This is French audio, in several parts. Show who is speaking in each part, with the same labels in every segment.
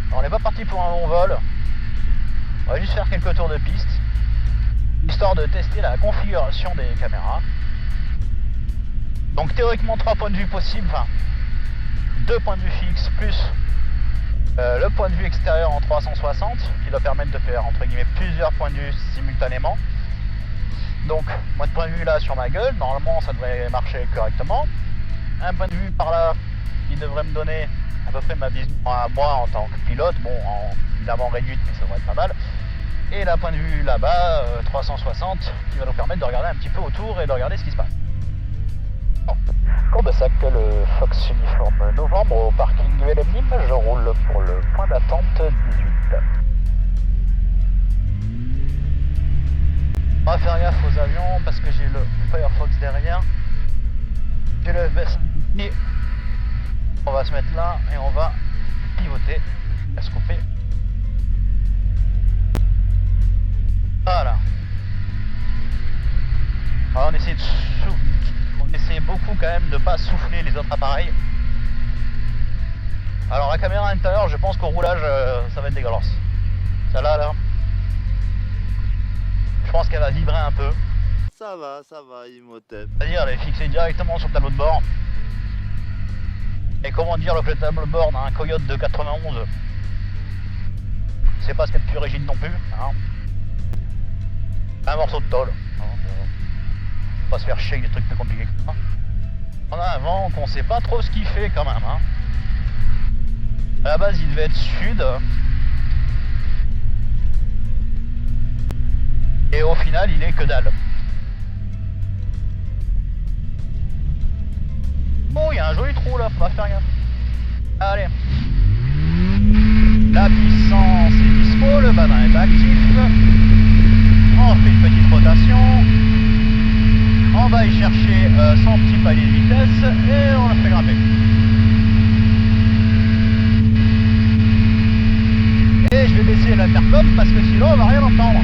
Speaker 1: Alors, on n'est pas parti pour un long vol. On va juste faire quelques tours de piste, histoire de tester la configuration des caméras. Donc théoriquement 3 points de vue possibles, enfin 2 points de vue fixes plus le point de vue extérieur en 360 qui doit permettre de faire entre guillemets plusieurs points de vue simultanément. Donc moi de point de vue là sur ma gueule, normalement ça devrait marcher correctement. Un point de vue par là qui devrait me donner à peu près ma vision à moi en tant que pilote, bon évidemment réduite mais ça devrait être pas mal. Et la point de vue là-bas, 360, qui va nous permettre de regarder un petit peu autour et de regarder ce qui se passe. Bon. Courbesac, le Fox Uniforme Novembre au parking ULM Nîmes, je roule pour le point d'attente 18. On va faire gaffe aux avions parce que j'ai le Firefox derrière. J'ai le FBS. Et on va se mettre là et on va pivoter, à se couper. Voilà. Alors on essaie beaucoup quand même de pas souffler les autres appareils. Alors la caméra intérieure, je pense qu'au roulage ça va être dégueulasse. Celle-là là, je pense qu'elle va vibrer un peu.
Speaker 2: Ça va, Imhotep.
Speaker 1: C'est-à-dire elle est fixée directement sur le tableau de bord. Et comment dire, le tableau de bord d'un Coyote de 91, c'est pas ce qu'il y a de plus rigide non plus. Hein. Un morceau de tôle. Faut pas se faire chier avec des trucs plus compliqués que ça. On a un vent qu'on sait pas trop ce qu'il fait quand même. Hein. À la base il devait être sud. Et au final il est que dalle. Bon, il y a un joli trou là, faudra faire gaffe. Allez. La puissance est dispo, le badin est actif. On fait une petite rotation. On va y chercher son petit palier de vitesse et on le fait grimper. Et je vais baisser l'intercom parce que sinon on va rien entendre.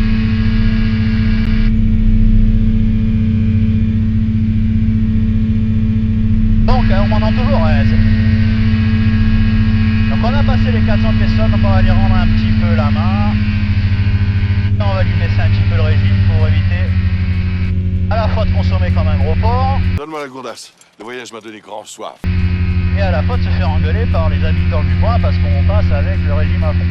Speaker 1: Donc on m'entend toujours. Ouais, donc on a passé les 400 pesos, donc on va lui rendre un petit peu la main. Et on va lui baisser un petit peu le régime pour éviter à la fois de consommer comme un gros porc.
Speaker 3: Donne-moi la gourdasse. Le voyage m'a donné grand soif.
Speaker 1: Et à la fois de se faire engueuler par les habitants du coin parce qu'on passe avec le régime à fond.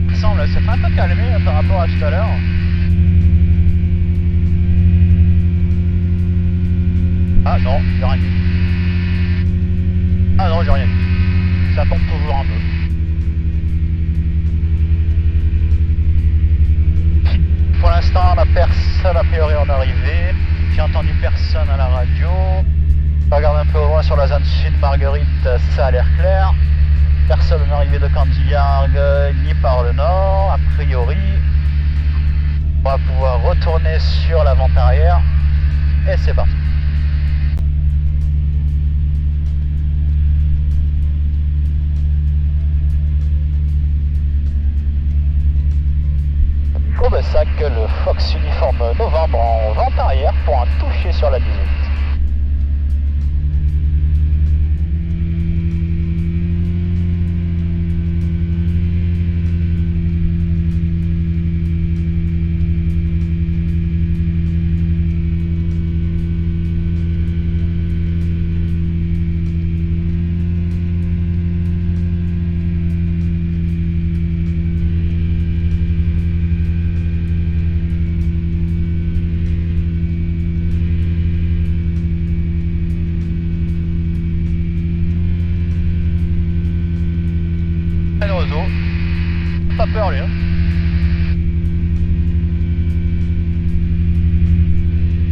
Speaker 1: Il semble s'être un peu calmé par rapport à tout à l'heure. Ah non, j'ai rien dit. Ah non, j'ai rien dit. Ça pompe toujours un peu. Pour l'instant, la personne a priori en arrivée. J'ai entendu personne à la radio. Je regarde un peu au loin sur la zone sud Marguerite, ça a l'air clair. Personne en arrivée de Candiargues ni par le nord, a priori. On va pouvoir retourner sur la vente arrière. Et c'est parti. Courbesac, le Fox Uniforme Novembre en vente arrière pour un toucher sur la 18. Pas peur lui hein.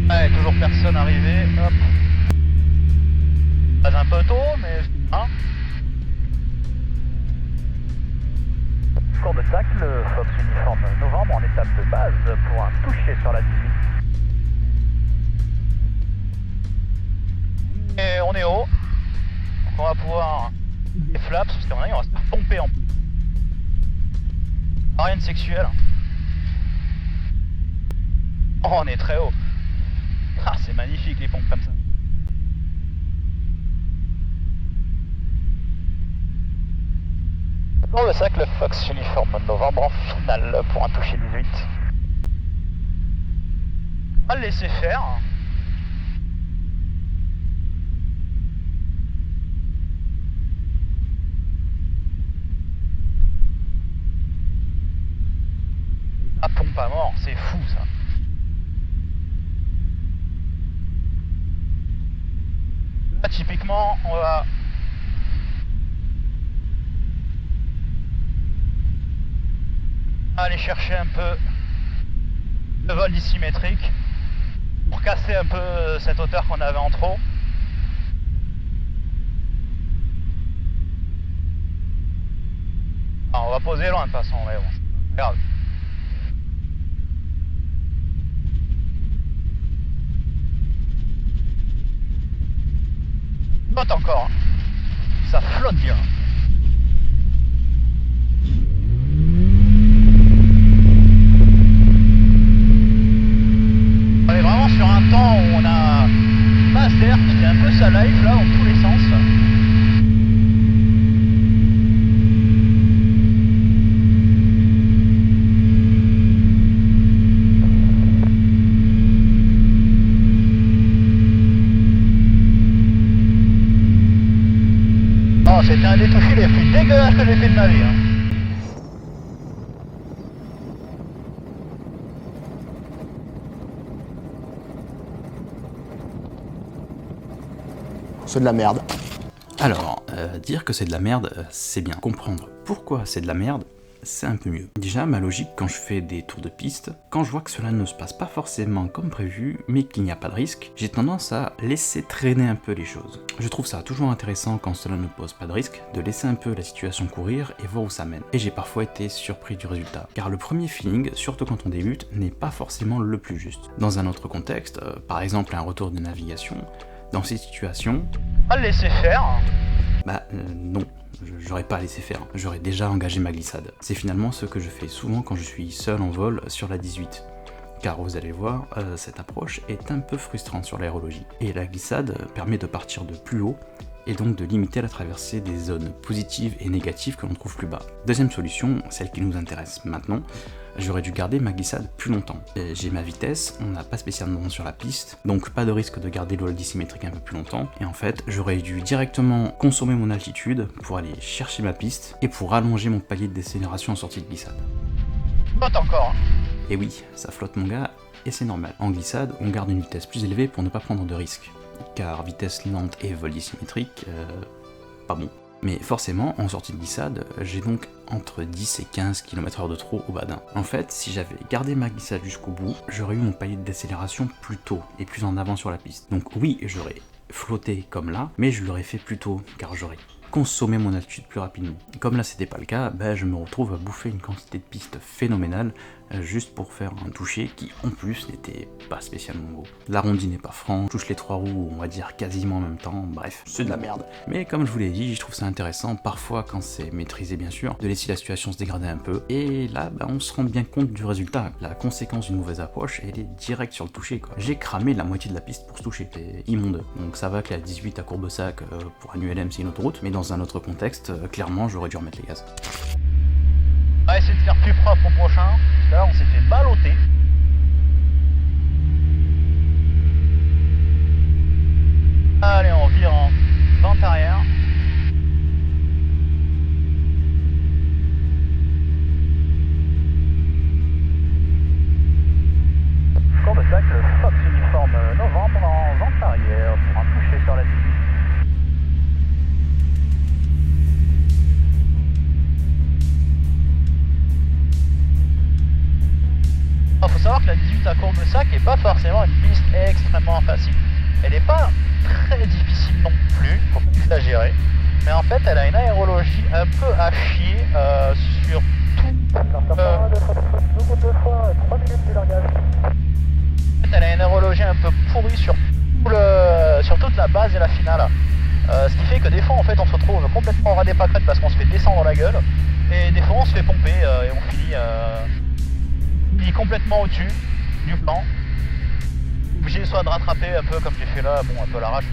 Speaker 1: Ouais, toujours personne arrivé, hop. Pas un peu tôt, mais hein. Courbesac, le Fox Uniforme Novembre en étape de base pour un toucher sur la 18. Et on est haut, donc on va pouvoir des flaps, parce qu'à mon avis, on va se faire pomper en plus. Rien de sexuel. Oh, on est très haut. Ah, c'est magnifique les pompes comme ça. Bon, c'est ça que le Fox Uniforme Novembre en finale pour un toucher 18. On va le laisser faire. La pompe à mort, c'est fou ça. Là, typiquement, on va aller chercher un peu de vol dissymétrique pour casser un peu cette hauteur qu'on avait en trop. Alors, on va poser loin de toute façon, mais bon, c'est pas grave. Flotte encore, ça flotte bien. On est vraiment sur un temps où on a masse d'air qui est un peu sa life là, dans tous les sens. Oh, c'était un des touchés les plus dégueulasses que j'ai fait de ma vie. Hein.
Speaker 4: C'est de la merde.
Speaker 5: Alors, dire que c'est de la merde, c'est bien. Comprendre pourquoi c'est de la merde, c'est un peu mieux. Déjà, ma logique quand je fais des tours de piste, quand je vois que cela ne se passe pas forcément comme prévu, mais qu'il n'y a pas de risque, j'ai tendance à laisser traîner un peu les choses. Je trouve ça toujours intéressant quand cela ne pose pas de risque, de laisser un peu la situation courir et voir où ça mène. Et j'ai parfois été surpris du résultat, car le premier feeling, surtout quand on débute, n'est pas forcément le plus juste. Dans un autre contexte, par exemple un retour de navigation, dans ces situations...
Speaker 1: On va le laisser faire.
Speaker 5: Non. J'aurais pas laissé faire, j'aurais déjà engagé ma glissade. C'est finalement ce que je fais souvent quand je suis seul en vol sur la 18. Car vous allez voir, cette approche est un peu frustrante sur l'aérologie. Et la glissade permet de partir de plus haut, et donc de limiter la traversée des zones positives et négatives que l'on trouve plus bas. Deuxième solution, celle qui nous intéresse maintenant, j'aurais dû garder ma glissade plus longtemps. J'ai ma vitesse, on n'a pas spécialement sur la piste, donc pas de risque de garder le vol dissymétrique un peu plus longtemps, et en fait, j'aurais dû directement consommer mon altitude pour aller chercher ma piste, et pour allonger mon palier de décélération en sortie de glissade.
Speaker 1: Flotte encore.
Speaker 5: Et oui, ça flotte mon gars, et c'est normal. En glissade, on garde une vitesse plus élevée pour ne pas prendre de risques, car vitesse lente et vol dissymétrique, pas bon. Mais forcément, en sortie de glissade, j'ai donc entre 10 et 15 km/h de trop au badin. En fait, si j'avais gardé ma glissade jusqu'au bout, j'aurais eu mon palier de décélération plus tôt et plus en avant sur la piste. Donc oui, j'aurais flotté comme là, mais je l'aurais fait plus tôt, car j'aurais consommé mon altitude plus rapidement. Et comme là c'était pas le cas, je me retrouve à bouffer une quantité de pistes phénoménale juste pour faire un toucher qui en plus n'était pas spécialement beau. L'arrondi n'est pas franc, je touche les trois roues on va dire quasiment en même temps, bref, c'est de la merde. Mais comme je vous l'ai dit, je trouve ça intéressant parfois quand c'est maîtrisé bien sûr, de laisser la situation se dégrader un peu, et là on se rend bien compte du résultat. La conséquence d'une mauvaise approche, elle est directe sur le toucher quoi. J'ai cramé la moitié de la piste pour ce toucher, c'est immonde. Donc ça va que la 18 à Courbesac pour un ULM c'est une autoroute, mais dans un autre contexte, clairement j'aurais dû remettre les gaz.
Speaker 1: On va essayer de faire plus propre au prochain, parce que là on s'est fait balloter. Allez, on vire en vente arrière. Courbesac, le Fox Uniforme Novembre en vente arrière pour un toucher sur la 18. Il faut savoir que la 18 à Courbesac n'est pas forcément une piste extrêmement facile. Elle n'est pas très difficile non plus, faut pas exagérer. Mais en fait, elle a une aérologie un peu à chier sur tout. Elle a une aérologie un peu pourrie sur toute la base et la finale. Ce qui fait que des fois en fait on se retrouve complètement ras des pâquerettes parce qu'on se fait descendre la gueule. Et des fois on se fait pomper et on finit complètement au-dessus du plan. Obligé soit de rattraper un peu comme j'ai fait là, bon un peu à l'arrache.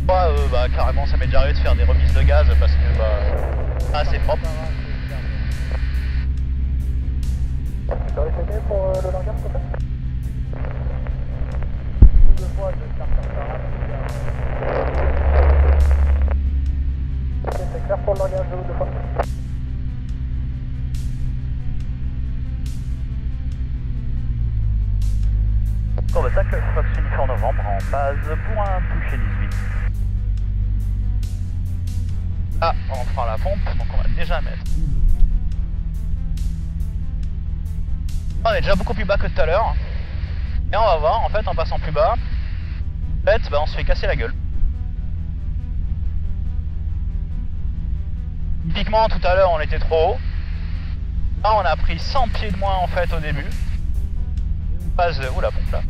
Speaker 1: Moi carrément ça m'est déjà arrivé de faire des remises de gaz parce que assez propre. Tu peux répéter pour le langage s'il te plaît? Deux fois de c'est clair pour le langage deux fois. Pour le tacle Fox Uniforme Novembre en base pour un toucher 18. Ah, on prend la pompe, donc on va déjà mettre. On est déjà beaucoup plus bas que tout à l'heure. Et on va voir, en fait, en passant plus bas, en fait, on se fait casser la gueule. Typiquement, tout à l'heure, on était trop haut. Là, on a pris 100 pieds de moins, en fait, au début. On passe de... Ouh, la pompe, là.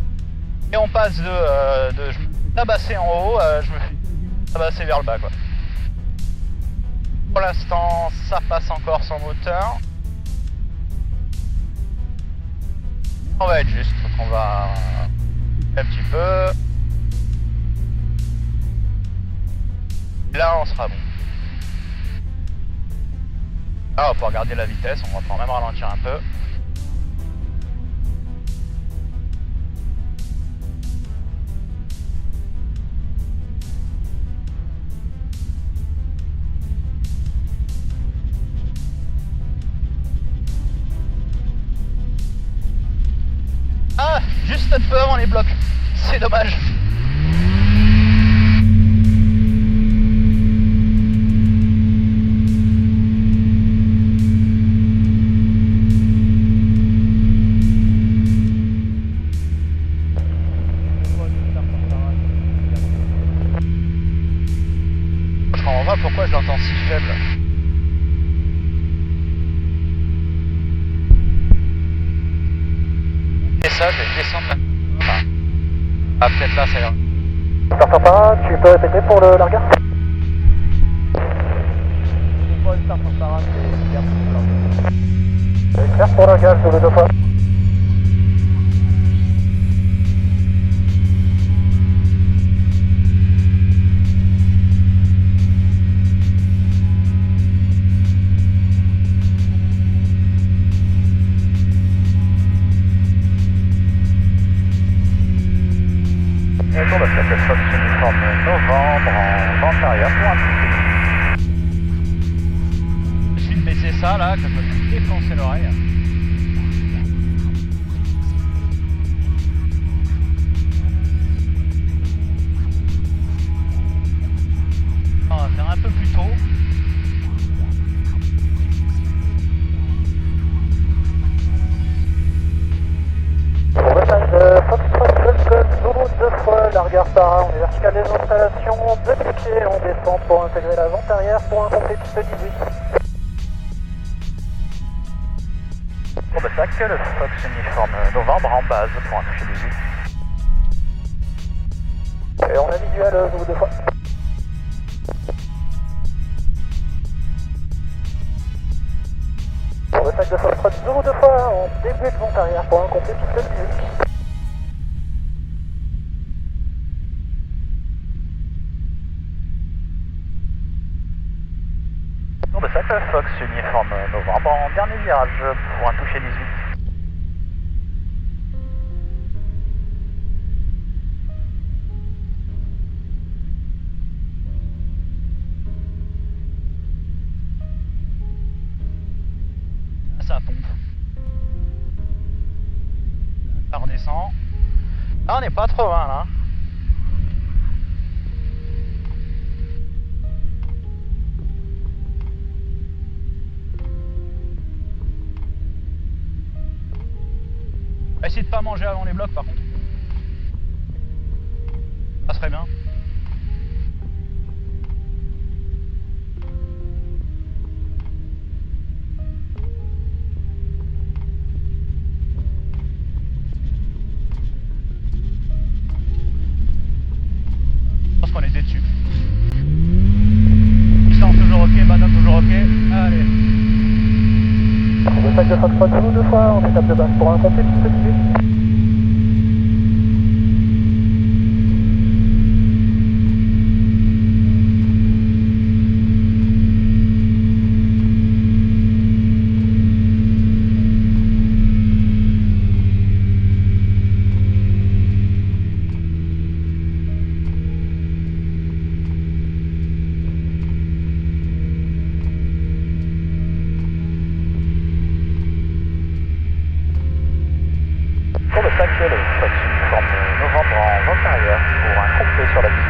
Speaker 1: Et on passe de je me suis tabassé en haut, je me suis tabassé vers le bas, quoi. Pour l'instant, ça passe encore sans moteur. On va être juste, donc on va un petit peu. Là, on sera bon. Là, on va pouvoir garder la vitesse, on va pouvoir même ralentir un peu. Ah, juste un peu avant les blocs, c'est dommage. Je comprends pas pourquoi je l'entends si faible. Et ça, je vais descendre là. Ah, peut-être là, ça ira. Sarah, tu peux répéter pour le largage? C'est clair pour le largage, double deux fois. Retour de cette Fox Uniforme Novembre en vente arrière pour un toucher. Je suis de baisser ça là, que je me fais défoncer l'oreille. On va faire un peu plus tôt. Pour le time de Foxtrot Zulu, deux fois largeur Sarah, on est vertical des installations, deux pieds, on descend pour intégrer la vente arrière pour un complet piste 18. Pour le sac, le Fox Uniforme Novembre en base pour un toucher 18. Et on a visuel Zulu deux fois. Pour le sac de Foxtrot Zulu deux fois, on début de vente arrière pour un complet piste 18. Pour le sac Fox Uniforme Novembre en dernier virage pour un toucher 18. Ça pompe. Ça redescend. Là on n'est pas trop loin là. On va essayer de pas manger avant les blocs par contre. Ça serait bien. Je pense qu'on était dessus. de Foxtrot Zulu 2 fois en étape de base pour un complet petit peu. Pour le 5, le Fox uniforme novembre en vente arrière pour un complet sur la visite.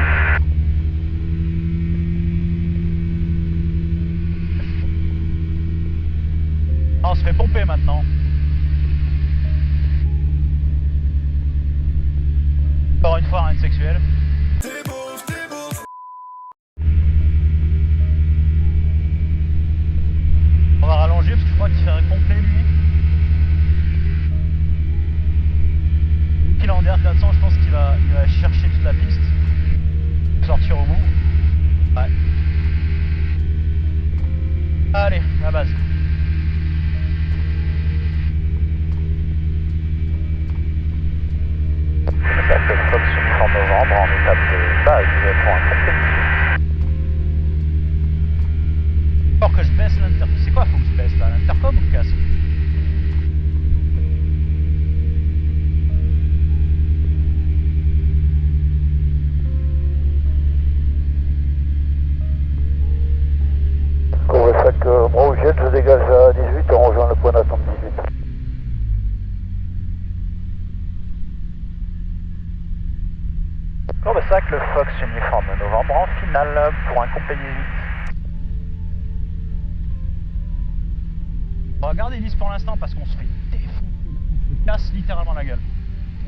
Speaker 1: On se fait pomper maintenant. Encore une fois, rien de sexuel. On va rallonger parce que je crois qu'il fait un complet lui. Qu'il est en DR400, je pense qu'il va chercher toute la piste. Sortir au bout. Ouais. Allez, la base. Le Fox uniforme novembre en étape de base pour un complet. Faut que je baisse l'intercom. C'est quoi, faut que je baisse là? L'intercom ou le casque? Courbe 5 Bravo Jet, je dégage à 18, on rejoint le point d'attente 18. Courbe 5, le Fox uniforme novembre en finale pour un complet 18. On va garder 10 pour l'instant parce qu'on se fait défoncer, on se casse littéralement la gueule.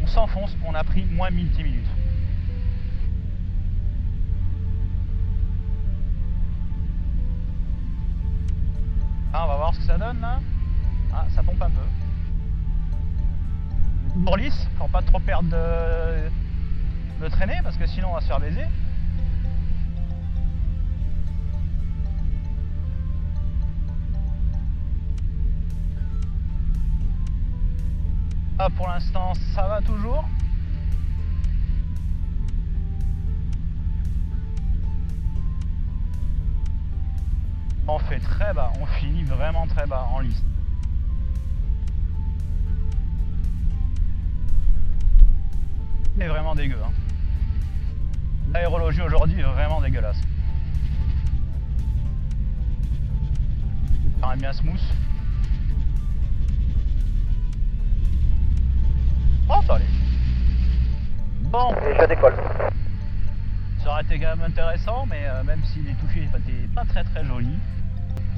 Speaker 1: On s'enfonce, on a pris moins 1000 minutes. Ah, on va voir ce que ça donne là. Ah, ça pompe un peu. Toujours lisse, faut pas trop perdre de traîner parce que sinon on va se faire baiser. Ah, pour l'instant ça va toujours. On fait très bas, on finit vraiment très bas en liste. C'est vraiment dégueu. Hein. L'aérologie aujourd'hui est vraiment dégueulasse. Ça bien smooth. Oh, ça allait. Bon, et je décolle. Ça aurait été quand même intéressant, mais même si les touchés n'étaient pas très très jolis.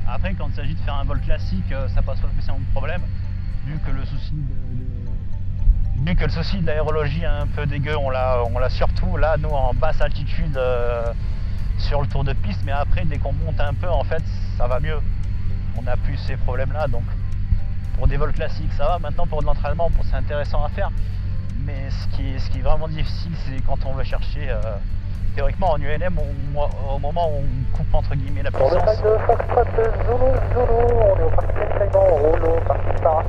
Speaker 1: Après, quand il s'agit de faire un vol classique, ça passe pas spécialement de problème, vu que le souci de l'aérologie est un peu dégueu, on l'a surtout là, nous en basse altitude sur le tour de piste, mais après, dès qu'on monte un peu, en fait, ça va mieux. On n'a plus ces problèmes-là, donc pour des vols classiques, ça va. Maintenant, pour de l'entraînement, c'est intéressant à faire, mais ce qui est vraiment difficile, c'est quand on veut chercher. Théoriquement en ULM, au moment où on coupe entre guillemets la puissance. Pour le sac de Foxtrot Zulu, on est au parking segment, on roule au parking para.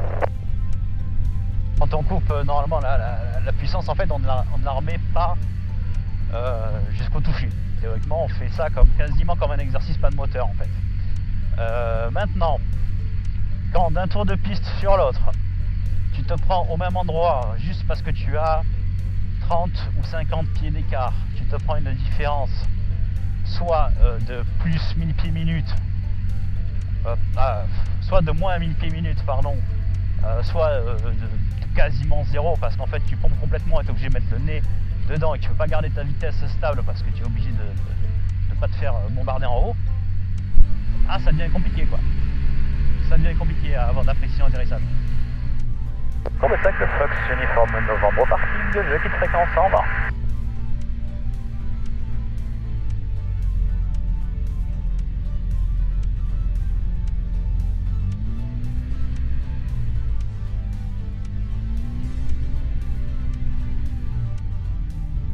Speaker 1: Quand on coupe normalement la puissance, en fait, on ne la remet pas jusqu'au toucher. Théoriquement, on fait ça quasiment comme un exercice pas de moteur en fait. Maintenant, quand d'un tour de piste sur l'autre, tu te prends au même endroit juste parce que tu as 30 ou 50 pieds d'écart, tu te prends une différence soit de plus 1000 pieds minutes, soit de moins 1000 pieds minutes, pardon, soit de quasiment zéro parce qu'en fait tu pompes complètement et tu es obligé de mettre le nez dedans et que tu peux pas garder ta vitesse stable parce que tu es obligé de ne pas te faire bombarder en haut. Ah, ça devient compliqué quoi. Ça devient compliqué avant d'apprécier en atterrissage. Pour le 5, le Fox uniforme novembre au parking, je quitte fréquence en bas.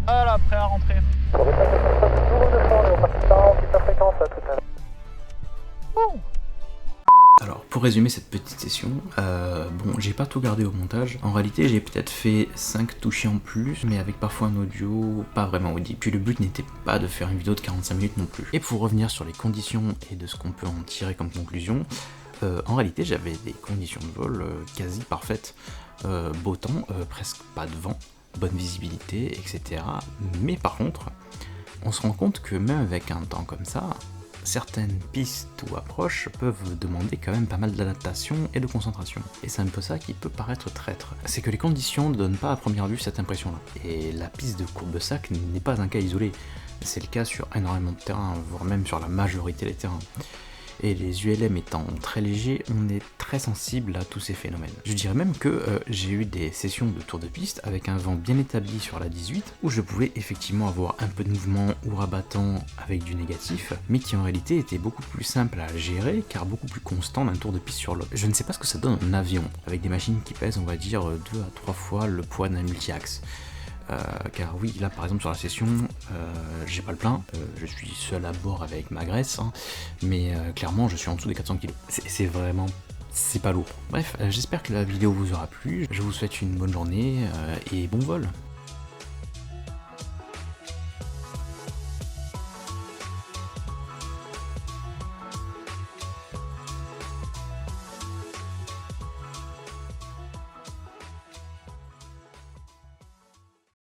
Speaker 1: Voilà, prêt à rentrer. Pour le 5, le Fox Zulu 200, on est au parking 40, quitte fréquence, à tout à l'heure.
Speaker 5: Alors, Pour résumer cette petite session, bon, j'ai pas tout gardé au montage. En réalité, j'ai peut-être fait 5 touchés en plus, mais avec parfois un audio pas vraiment audible. Puis le but n'était pas de faire une vidéo de 45 minutes non plus. Et pour revenir sur les conditions et de ce qu'on peut en tirer comme conclusion, en réalité, j'avais des conditions de vol quasi parfaites. Beau temps, presque pas de vent, bonne visibilité, etc. Mais par contre, on se rend compte que même avec un temps comme ça, certaines pistes ou approches peuvent demander quand même pas mal d'adaptation et de concentration. Et c'est un peu ça qui peut paraître traître. C'est que les conditions ne donnent pas à première vue cette impression-là. Et la piste de Courbesac n'est pas un cas isolé. C'est le cas sur énormément de terrains, voire même sur la majorité des terrains. Et les ULM étant très légers, on est très sensible à tous ces phénomènes. Je dirais même que j'ai eu des sessions de tour de piste avec un vent bien établi sur la 18, où je pouvais effectivement avoir un peu de mouvement ou rabattant avec du négatif, mais qui en réalité était beaucoup plus simple à gérer, car beaucoup plus constant d'un tour de piste sur l'autre. Je ne sais pas ce que ça donne en avion, avec des machines qui pèsent on va dire 2 à 3 fois le poids d'un multi-axe. Car oui, là par exemple sur la session, j'ai pas le plein, je suis seul à bord avec ma graisse, hein, mais clairement je suis en dessous des 400 kg. C'est vraiment, c'est pas lourd. Bref, j'espère que la vidéo vous aura plu, je vous souhaite une bonne journée et bon vol.